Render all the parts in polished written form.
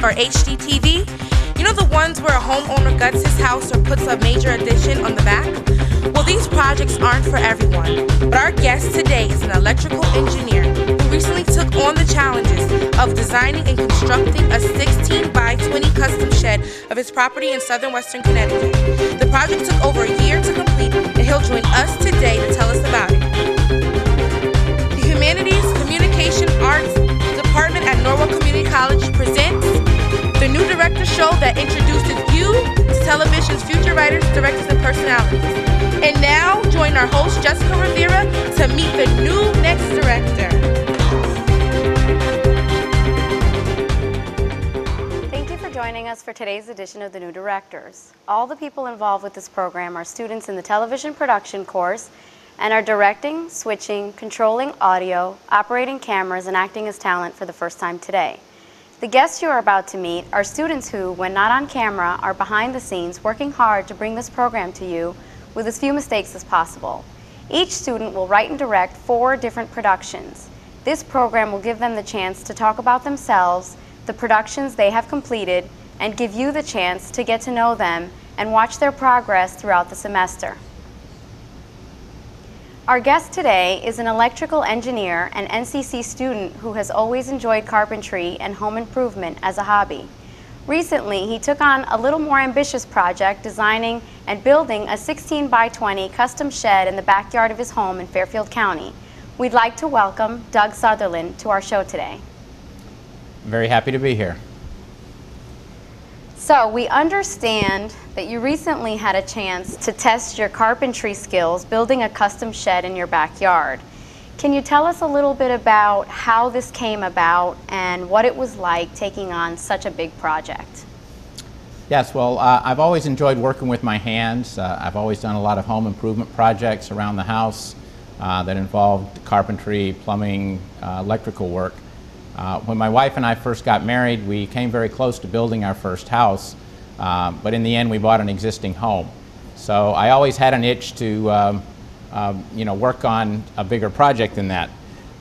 or HDTV? You know the ones where a homeowner guts his house or puts a major addition on the back? Well, these projects aren't for everyone, but our guest today is an electrical engineer who recently took on the challenges of designing and constructing a 16 by 20 custom shed of his property in southern western Connecticut. The project took over a year to complete, and he'll join us today to tell us about it. The Humanities Communication Arts Department at Norwalk Community College presents the new director show that introduces you to television's future writers, directors, and personalities. And now, join our host, Jessica Rivera, to meet the new next director. Thank you for joining us for today's edition of The New Directors. All the people involved with this program are students in the television production course and are directing, switching, controlling audio, operating cameras, and acting as talent for the first time today. The guests you are about to meet are students who, when not on camera, are behind the scenes working hard to bring this program to you with as few mistakes as possible. Each student will write and direct 4 different productions. This program will give them the chance to talk about themselves, the productions they have completed, and give you the chance to get to know them and watch their progress throughout the semester. Our guest today is an electrical engineer and NCC student who has always enjoyed carpentry and home improvement as a hobby. Recently, he took on a little more ambitious project, designing and building a 16 by 20 custom shed in the backyard of his home in Fairfield County. We'd like to welcome Doug Sutherland to our show today. I'm very happy to be here. So, we understand that you recently had a chance to test your carpentry skills building a custom shed in your backyard. Can you tell us a little bit about how this came about and what it was like taking on such a big project? Yes, well, I've always enjoyed working with my hands. I've always done a lot of home improvement projects around the house that involved carpentry, plumbing, electrical work. When my wife and I first got married, we came very close to building our first house, but in the end we bought an existing home. So I always had an itch to work on a bigger project than that.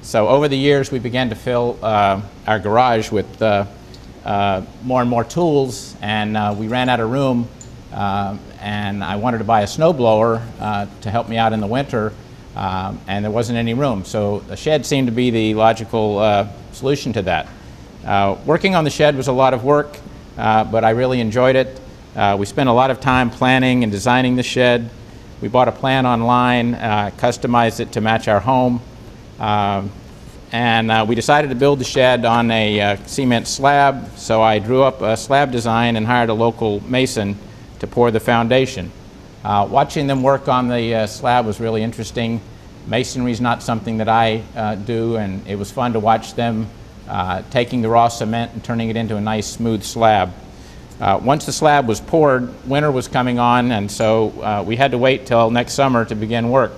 So over the years we began to fill our garage with more and more tools, and we ran out of room, and I wanted to buy a snowblower to help me out in the winter, and there wasn't any room. So the shed seemed to be the logical solution to that. Working on the shed was a lot of work, but I really enjoyed it. We spent a lot of time planning and designing the shed. We bought a plan online, customized it to match our home, and we decided to build the shed on a cement slab. So I drew up a slab design and hired a local mason to pour the foundation. Watching them work on the slab was really interesting. Masonry is not something that I do, and it was fun to watch them taking the raw cement and turning it into a nice smooth slab. Once the slab was poured, winter was coming on, and so we had to wait till next summer to begin work.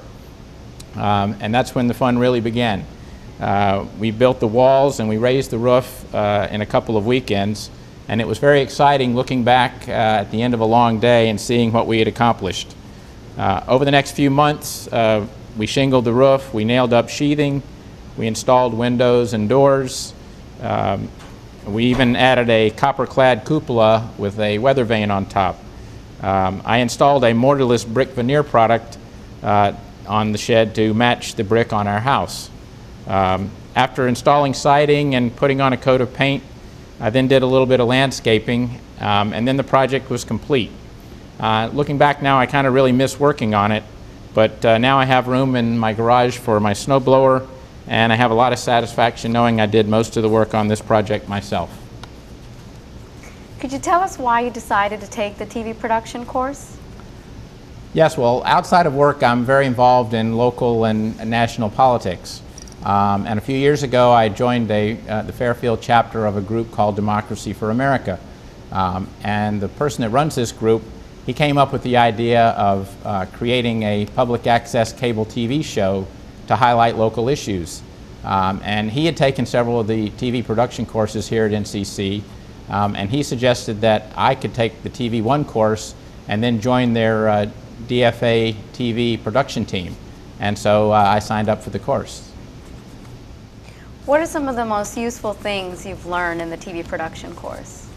And that's when the fun really began. We built the walls and we raised the roof in a couple of weekends, and it was very exciting looking back at the end of a long day and seeing what we had accomplished. Over the next few months, we shingled the roof, we nailed up sheathing, we installed windows and doors. We even added a copper-clad cupola with a weather vane on top. I installed a mortarless brick veneer product on the shed to match the brick on our house. After installing siding and putting on a coat of paint, I then did a little bit of landscaping, and then the project was complete. Looking back now, I kind of really miss working on it, but now I have room in my garage for my snowblower, and I have a lot of satisfaction knowing I did most of the work on this project myself. Could you tell us why you decided to take the TV production course? Yes, well, outside of work, I'm very involved in local and national politics. And a few years ago, I joined the Fairfield chapter of a group called Democracy for America. And the person that runs this group, he came up with the idea of creating a public access cable TV show to highlight local issues. And he had taken several of the TV production courses here at NCC, and he suggested that I could take the TV1 course and then join their DFA TV production team. And so I signed up for the course. What are some of the most useful things you've learned in the TV production course?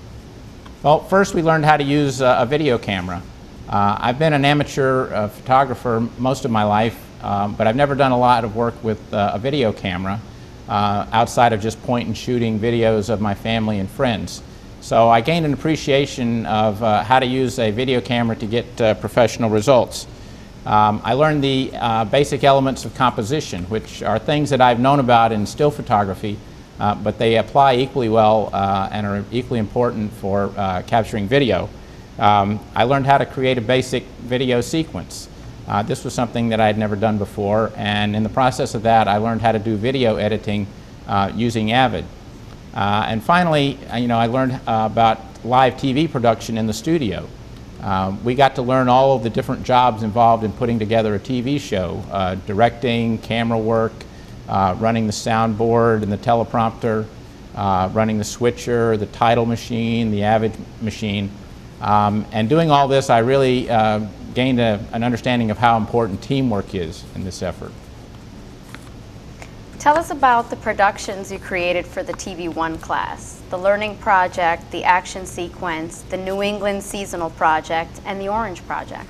Well, first we learned how to use a video camera. I've been an amateur photographer most of my life, but I've never done a lot of work with a video camera outside of just point and shooting videos of my family and friends. So I gained an appreciation of how to use a video camera to get professional results. I learned the basic elements of composition, which are things that I've known about in still photography, but they apply equally well and are equally important for capturing video. I learned how to create a basic video sequence. This was something that I had never done before, and in the process of that I learned how to do video editing using Avid. And finally, I learned about live TV production in the studio. We got to learn all of the different jobs involved in putting together a TV show, directing, camera work, running the soundboard and the teleprompter, running the switcher, the title machine, the Avid machine. And doing all this, I really gained an understanding of how important teamwork is in this effort. Tell us about the productions you created for the TV1 class, the Learning Project, the Action Sequence, the New England Seasonal Project, and the Orange Project.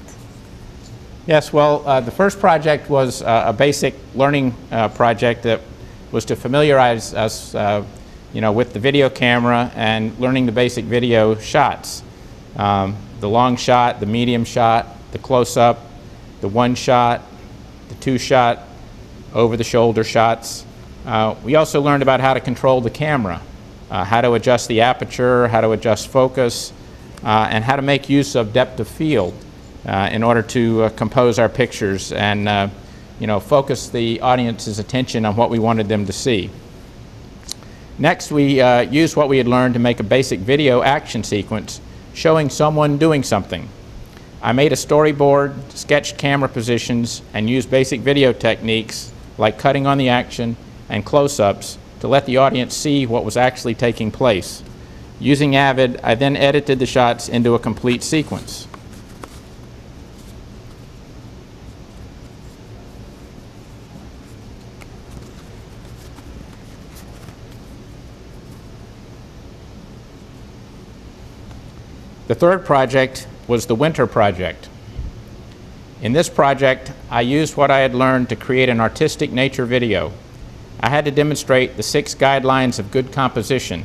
Yes, well, the first project was a basic learning project that was to familiarize us with the video camera and learning the basic video shots. The long shot, the medium shot, the close-up, the one shot, the two shot, over-the-shoulder shots. We also learned about how to control the camera, how to adjust the aperture, how to adjust focus, and how to make use of depth of field in order to compose our pictures and focus the audience's attention on what we wanted them to see. Next, we used what we had learned to make a basic video action sequence showing someone doing something. I made a storyboard, sketched camera positions, and used basic video techniques like cutting on the action and close-ups to let the audience see what was actually taking place. Using Avid, I then edited the shots into a complete sequence. The third project was the Winter Project. In this project, I used what I had learned to create an artistic nature video. I had to demonstrate the 6 guidelines of good composition,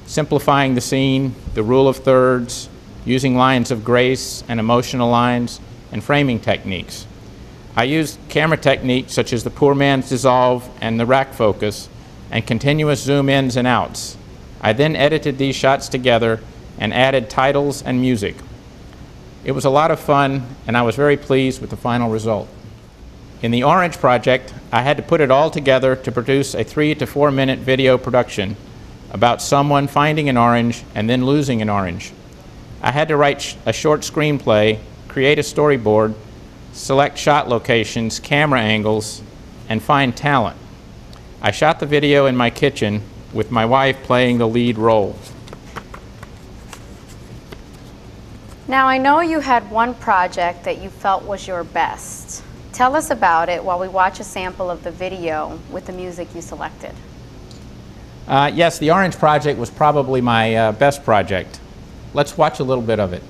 simplifying the scene, the rule of thirds, using lines of grace and emotional lines, and framing techniques. I used camera techniques such as the poor man's dissolve and the rack focus, and continuous zoom ins and outs. I then edited these shots together and added titles and music. It was a lot of fun, and I was very pleased with the final result. In the Orange Project, I had to put it all together to produce a 3 to 4 minute video production about someone finding an orange and then losing an orange. I had to write a short screenplay, create a storyboard, select shot locations, camera angles, and find talent. I shot the video in my kitchen with my wife playing the lead role. Now, I know you had one project that you felt was your best. Tell us about it while we watch a sample of the video with the music you selected. Yes, the Orange Project was probably my best project. Let's watch a little bit of it.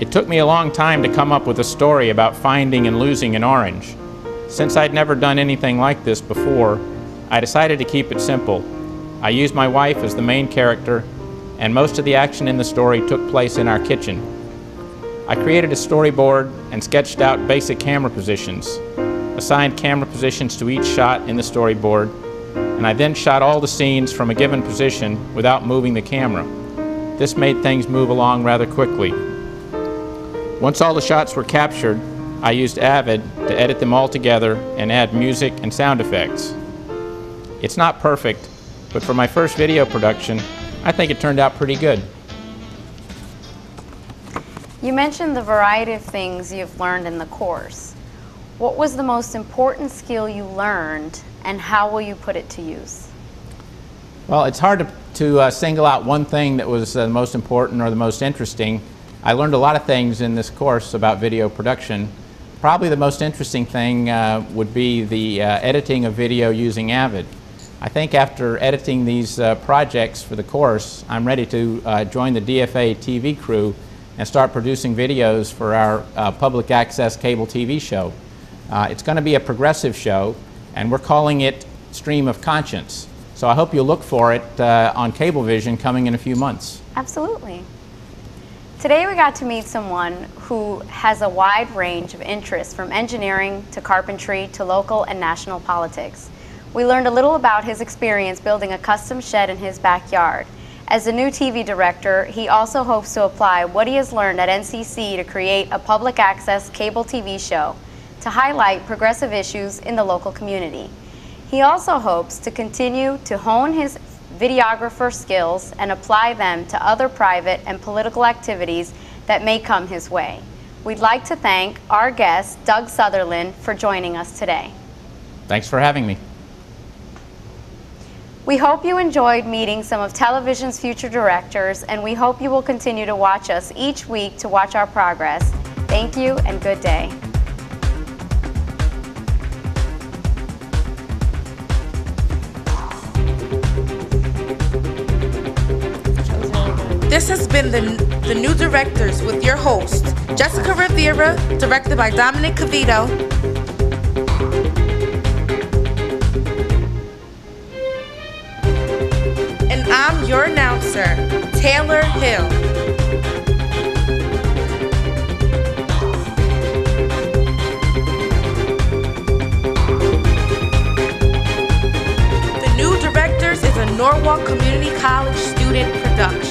It took me a long time to come up with a story about finding and losing an orange. Since I'd never done anything like this before, I decided to keep it simple. I used my wife as the main character, and most of the action in the story took place in our kitchen. I created a storyboard and sketched out basic camera positions, assigned camera positions to each shot in the storyboard, and I then shot all the scenes from a given position without moving the camera. This made things move along rather quickly. Once all the shots were captured, I used Avid to edit them all together and add music and sound effects. It's not perfect, but for my first video production, I think it turned out pretty good. You mentioned the variety of things you've learned in the course. What was the most important skill you learned, and how will you put it to use? Well, it's hard to single out one thing that was the most important or the most interesting. I learned a lot of things in this course about video production. Probably the most interesting thing would be the editing of video using Avid. I think after editing these projects for the course, I'm ready to join the DFA TV crew and start producing videos for our public access cable TV show. It's going to be a progressive show, and we're calling it Stream of Conscience. So I hope you'll look for it on Cablevision coming in a few months. Absolutely. Today we got to meet someone who has a wide range of interests, from engineering to carpentry to local and national politics. We learned a little about his experience building a custom shed in his backyard. As a new TV director, he also hopes to apply what he has learned at NCC to create a public access cable TV show to highlight progressive issues in the local community. He also hopes to continue to hone his videographer skills and apply them to other private and political activities that may come his way. We'd like to thank our guest, Doug Sutherland, for joining us today. Thanks for having me. We hope you enjoyed meeting some of television's future directors, and we hope you will continue to watch us each week to watch our progress. Thank you and good day. This has been the New Directors with your host, Jessica Rivera, directed by Dominic Cavito. And I'm your announcer, Taylor Hill. The New Directors is a Norwalk Community College student production.